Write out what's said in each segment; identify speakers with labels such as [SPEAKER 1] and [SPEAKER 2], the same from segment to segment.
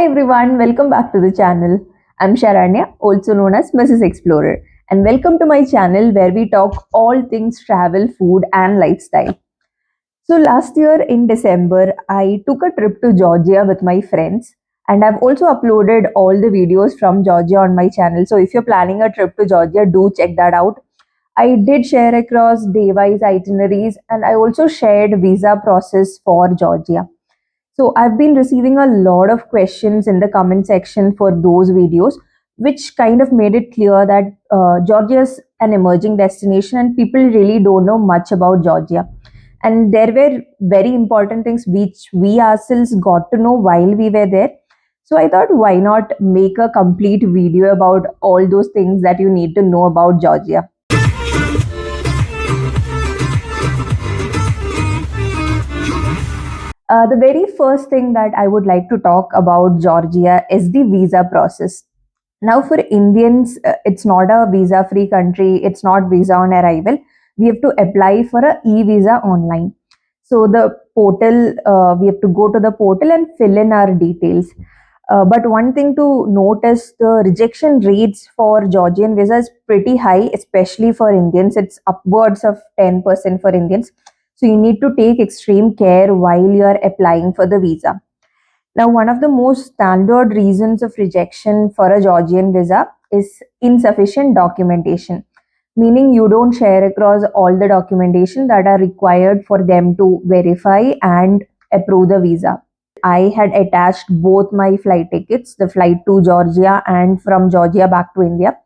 [SPEAKER 1] Hi everyone, welcome back to the channel. I'm Sharanya, also known as Mrs. Explorer, and welcome to my channel where we talk all things travel, food, and lifestyle. So, last year in December, I took a trip to Georgia with my friends, and I've also uploaded all the videos from Georgia on my channel. So, if you're planning a trip to Georgia, do check that out. I did share across day wise itineraries, and I also shared visa process for Georgia. So I've been receiving a lot of questions in the comment section for those videos, which kind of made it clear that Georgia is an emerging destination and people really don't know much about Georgia. And there were very important things which we ourselves got to know while we were there. So I thought, why not make a complete video about all those things that you need to know about Georgia? The very first thing that I would like to talk about Georgia is the visa process. Now, for Indians, it's not a visa free country, it's not visa on arrival. We have to apply for a e visa online. So, the portal, we have to go to the portal and fill in our details. But one thing to notice, the rejection rates for Georgian visa is pretty high, especially for Indians. It's upwards of 10% for Indians. So you need to take extreme care while you are applying for the visa. Now, one of the most standard reasons of rejection for a Georgian visa is insufficient documentation, meaning you don't share across all the documentation that are required for them to verify and approve the visa. I had attached both my flight tickets, the flight to Georgia and from Georgia back to India.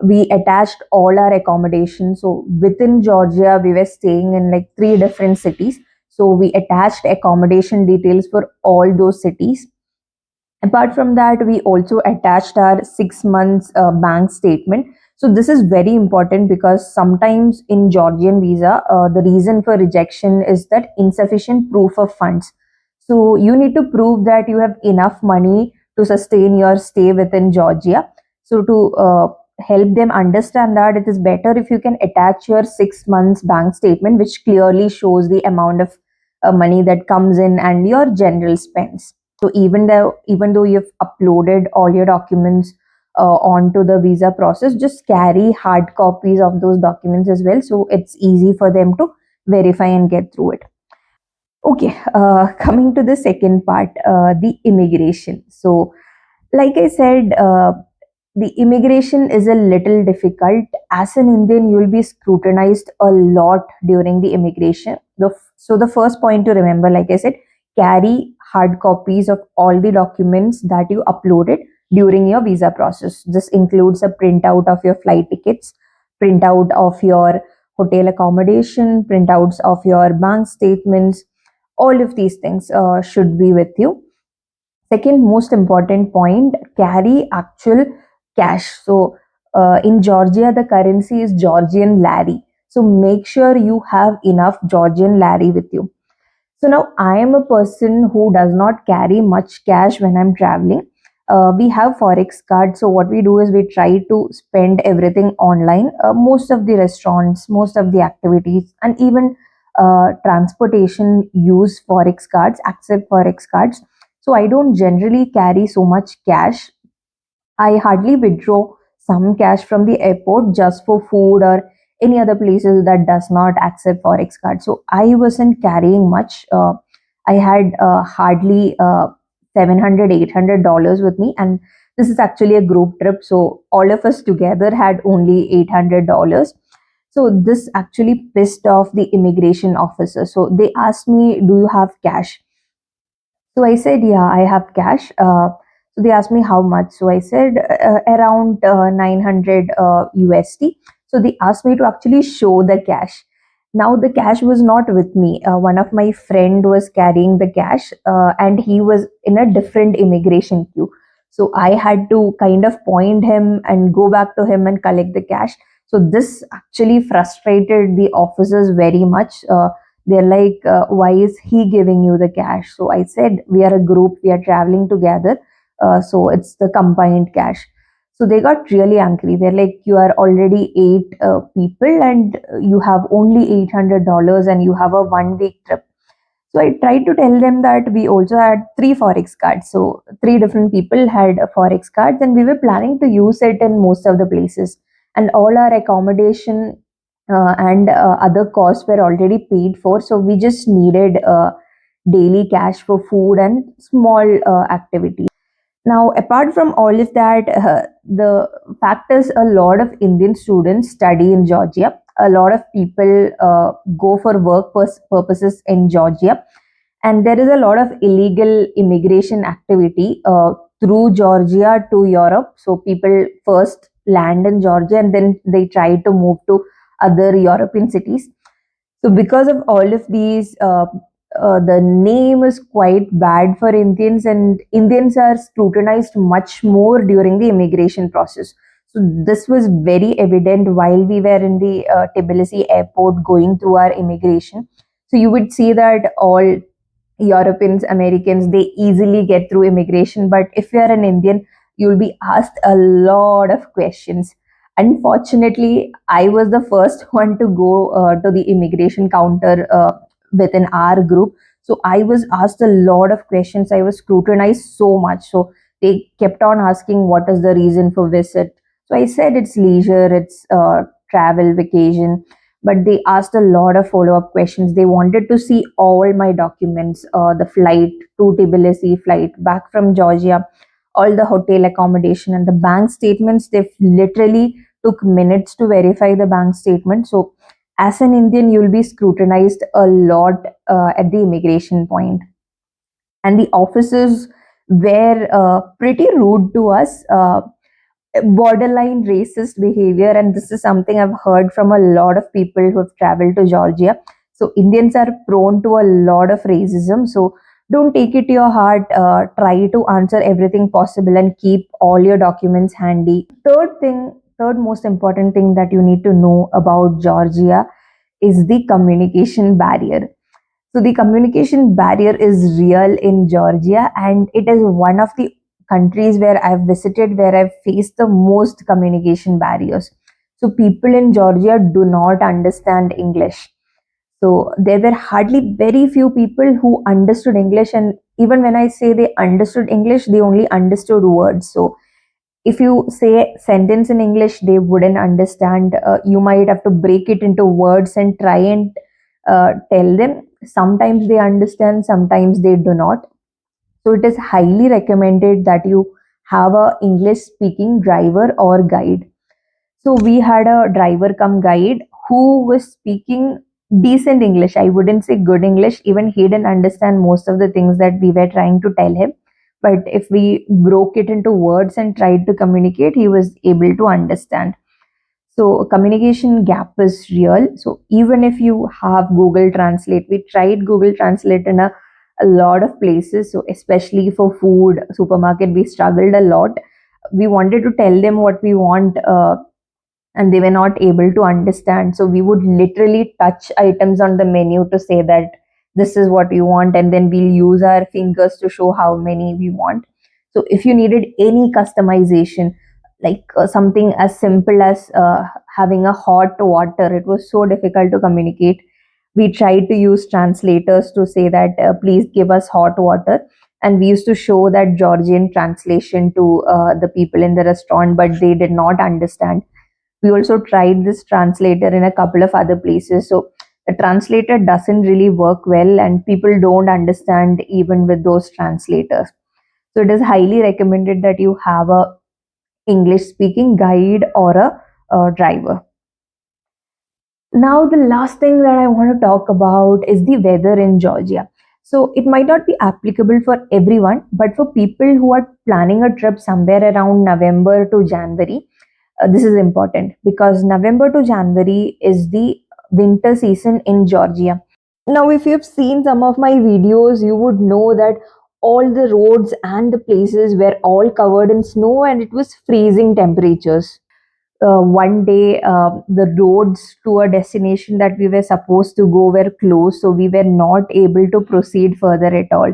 [SPEAKER 1] We attached all our accommodation. So within Georgia, we were staying in like three different cities. So we attached accommodation details for all those cities. Apart from that, we also attached our 6 months bank statement. So this is very important because sometimes in Georgian visa, the reason for rejection is that insufficient proof of funds. So you need to prove that you have enough money to sustain your stay within Georgia. So to help them understand that, it is better if you can attach your 6 months bank statement, which clearly shows the amount of money that comes in and your general spends. So even though you've uploaded all your documents onto the visa process, just carry hard copies of those documents as well, so it's easy for them to verify and get through it. Okay, coming to the second part, the immigration. So, like I said, the immigration is a little difficult. As an Indian, you will be scrutinized a lot during the immigration. So the first point to remember, like I said, carry hard copies of all the documents that you uploaded during your visa process. This includes a printout of your flight tickets, printout of your hotel accommodation, printouts of your bank statements. All of these things should be with you. Second most important point, carry actual cash. So in Georgia, the currency is Georgian lari. So make sure you have enough Georgian lari with you. So now I am a person who does not carry much cash when I'm traveling. We have forex cards, so what we do is we try to spend everything online. Most of the restaurants, most of the activities, and even transportation use forex cards, accept forex cards. So I don't generally carry so much cash. I hardly withdraw some cash from the airport just for food or any other places that does not accept forex card. So I wasn't carrying much. I had hardly 700 $800 with me, and this is actually a group trip, so all of us together had only $800. So this actually pissed off the immigration officer. So they asked me, "Do you have cash?" So I said, yeah, I have cash. So they asked me how much. So I said around 900 USD. So they asked me to actually show the cash. Now the cash was not with me. One of my friend was carrying the cash, and he was in a different immigration queue. So I had to kind of point him and go back to him and collect the cash. So this actually frustrated the officers very much. They're like, why is he giving you the cash? So I said, we are a group, we are traveling together, so it's the combined cash. So they got really angry. They're like, you are already eight people and you have only $800 and you have a 1 week trip. So I tried to tell them that we also had three forex cards. So three different people had forex cards, and we were planning to use it in most of the places. And all our accommodation and other costs were already paid for. So we just needed daily cash for food and small activities. Now, apart from all of that, the fact is a lot of Indian students study in Georgia. A lot of people go for work purposes in Georgia, and there is a lot of illegal immigration activity through Georgia to Europe. So people first land in Georgia and then they try to move to other European cities. So because of all of these, the name is quite bad for Indians, and Indians are scrutinized much more during the immigration process. So this was very evident while we were in the Tbilisi airport going through our immigration. So you would see that all Europeans, Americans, they easily get through immigration. But if you're an Indian, you'll be asked a lot of questions. Unfortunately, I was the first one to go to the immigration counter within our group. So I was asked a lot of questions. I was scrutinized so much. So they kept on asking, what is the reason for visit? So I said it's leisure, it's travel, vacation, but they asked a lot of follow-up questions. They wanted to see all my documents, the flight to Tbilisi, flight back from Georgia, all the hotel accommodation and the bank statements. They literally took minutes to verify the bank statement. So as an Indian, you'll be scrutinized a lot at the immigration point. And the officers were pretty rude to us. Borderline racist behavior, and this is something I've heard from a lot of people who have traveled to Georgia. So Indians are prone to a lot of racism. So don't take it to your heart. Try to answer everything possible and keep all your documents handy. Third most important thing that you need to know about Georgia is the communication barrier. So the communication barrier is real in Georgia, and it is one of the countries where I've visited where I've faced the most communication barriers. So people in Georgia do not understand English. So there were hardly very few people who understood English, and even when I say they understood English, they only understood words. So if you say sentence in English, they wouldn't understand. You might have to break it into words and try and tell them. Sometimes they understand, sometimes they do not. So it is highly recommended that you have a English speaking driver or guide. So we had a driver come guide who was speaking decent English. I wouldn't say good English. Even he didn't understand most of the things that we were trying to tell him. But if we broke it into words and tried to communicate, he was able to understand. So communication gap is real. So even if you have Google Translate, we tried Google Translate in a lot of places. So especially for food, supermarket, we struggled a lot. We wanted to tell them what we want, and they were not able to understand. So we would literally touch items on the menu to say that this is what we want, and then we'll use our fingers to show how many we want. So if you needed any customization, like something as simple as having a hot water, it was so difficult to communicate. We tried to use translators to say that please give us hot water, and we used to show that Georgian translation to the people in the restaurant, but they did not understand. We also tried this translator in a couple of other places. So the translator doesn't really work well, and people don't understand even with those translators. So it is highly recommended that you have a English speaking guide or a driver. Now, the last thing that I want to talk about is the weather in Georgia. So, it might not be applicable for everyone, but for people who are planning a trip somewhere around November to January, this is important because November to January is the winter season in Georgia. Now, if you've seen some of my videos, you would know that all the roads and the places were all covered in snow and it was freezing temperatures. One day, the roads to a destination that we were supposed to go were closed, so we were not able to proceed further at all.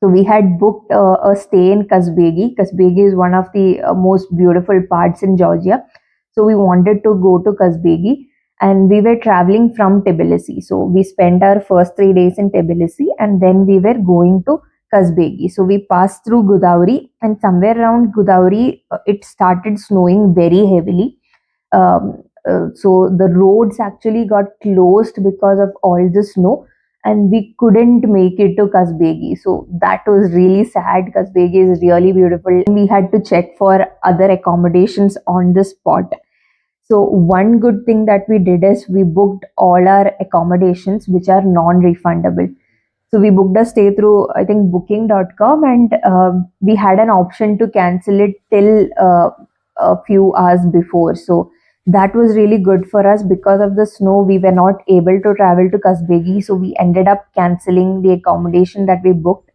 [SPEAKER 1] So we had booked a stay in Kazbegi. Kazbegi is one of the most beautiful parts in Georgia. So we wanted to go to Kazbegi, and we were traveling from Tbilisi. So we spent our first 3 days in Tbilisi, and then we were going to Kazbegi. So we passed through Godavari, and somewhere around Godavari, it started snowing very heavily. So the roads actually got closed because of all the snow, and we couldn't make it to Kazbegi. So that was really sad. Kazbegi is really beautiful. We had to check for other accommodations on the spot. So one good thing that we did is we booked all our accommodations which are non-refundable. So we booked a stay through, I think, booking.com, and we had an option to cancel it till a few hours before. So that was really good for us. Because of the snow, we were not able to travel to Kasbegi. So we ended up canceling the accommodation that we booked,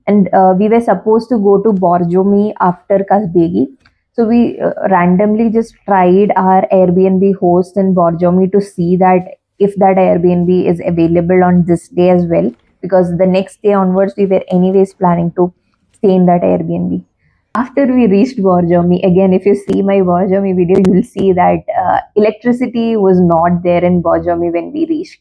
[SPEAKER 1] and we were supposed to go to Borjomi after Kasbegi. So we randomly just tried our Airbnb host in Borjomi to see that if that Airbnb is available on this day as well, because the next day onwards we were anyways planning to stay in that Airbnb. After we reached Borjomi, again, if you see my Borjomi video, you will see that electricity was not there in Borjomi when we reached.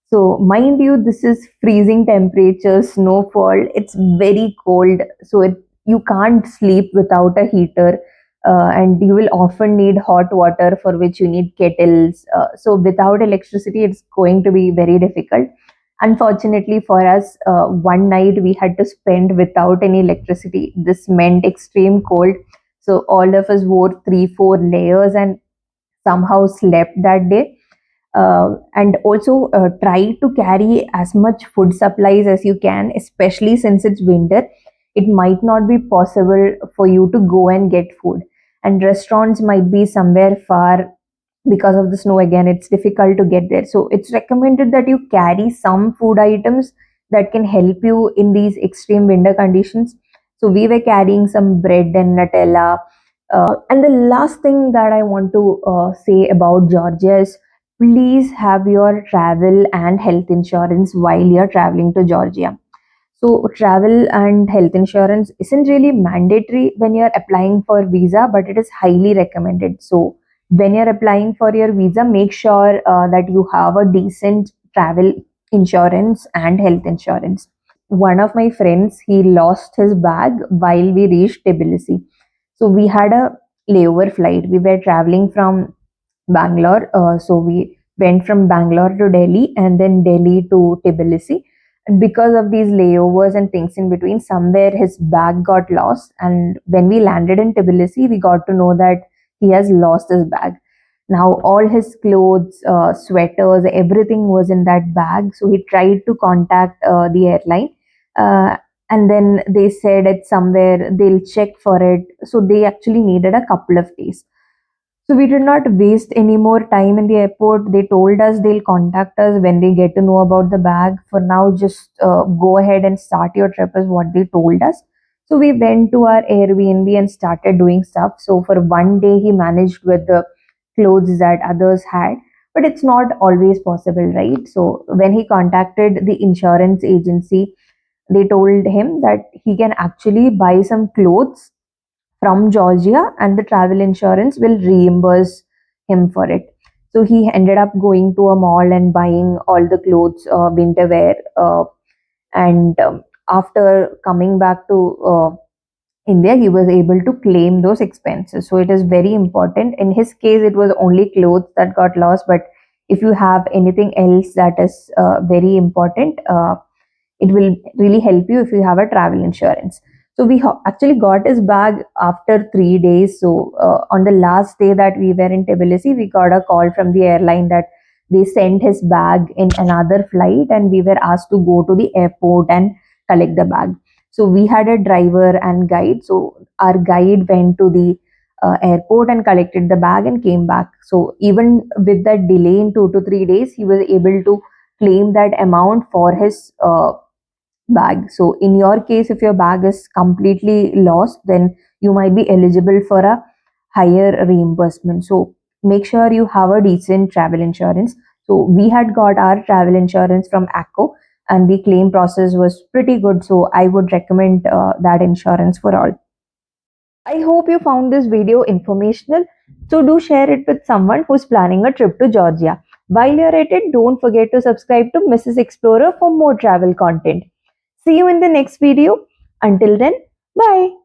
[SPEAKER 1] So, mind you, this is freezing temperature, snowfall. It's very cold, so you can't sleep without a heater, and you will often need hot water for which you need kettles. So, without electricity, it's going to be very difficult. Unfortunately for us, one night we had to spend without any electricity. This meant extreme cold. So, all of us wore 3, 4 layers and somehow slept that day. And also try to carry as much food supplies as you can, especially since it's winter. It might not be possible for you to go and get food, and restaurants might be somewhere far. Because of the snow, again, it's difficult to get there. So it's recommended that you carry some food items that can help you in these extreme winter conditions. So we were carrying some bread and Nutella. And the last thing that I want to say about Georgia is, please have your travel and health insurance while you're traveling to Georgia. So, travel and health insurance isn't really mandatory when you're applying for visa, but it is highly recommended. So, when you're applying for your visa, make sure that you have a decent travel insurance and health insurance. One of my friends, he lost his bag while we reached Tbilisi. So, we had a layover flight. We were traveling from Bangalore. So we went from Bangalore to Delhi and then Delhi to Tbilisi. And because of these layovers and things in between, somewhere his bag got lost. And when we landed in Tbilisi, we got to know that he has lost his bag. Now, all his clothes, sweaters, everything was in that bag. So he tried to contact the airline. And then they said it's somewhere, they'll check for it. So they actually needed a couple of days. So we did not waste any more time in the airport. They told us they'll contact us when they get to know about the bag. For now, just go ahead and start your trip, is what they told us. So we went to our Airbnb and started doing stuff. So for one day, he managed with the clothes that others had, but it's not always possible, right? So when he contacted the insurance agency, they told him that he can actually buy some clothes from Georgia, and the travel insurance will reimburse him for it. So he ended up going to a mall and buying all the clothes, winter wear, and after coming back to India, he was able to claim those expenses. So it is very important. In his case, it was only clothes that got lost, but if you have anything else that is very important, it will really help you if you have a travel insurance. So we actually got his bag after 3 days. So on the last day that we were in Tbilisi, we got a call from the airline that they sent his bag in another flight, and we were asked to go to the airport and collect the bag. So we had a driver and guide. So our guide went to the airport and collected the bag and came back. So even with that delay in 2 to 3 days, he was able to claim that amount for his bag. So in your case, if your bag is completely lost, then you might be eligible for a higher reimbursement. So make sure you have a decent travel insurance. So we had got our travel insurance from ACO, and the claim process was pretty good. So I would recommend that insurance for all. I hope you found this video informational. So do share it with someone who's planning a trip to Georgia. While you're at it, don't forget to subscribe to Mrs. Explorer for more travel content. See you in the next video. Until then, bye.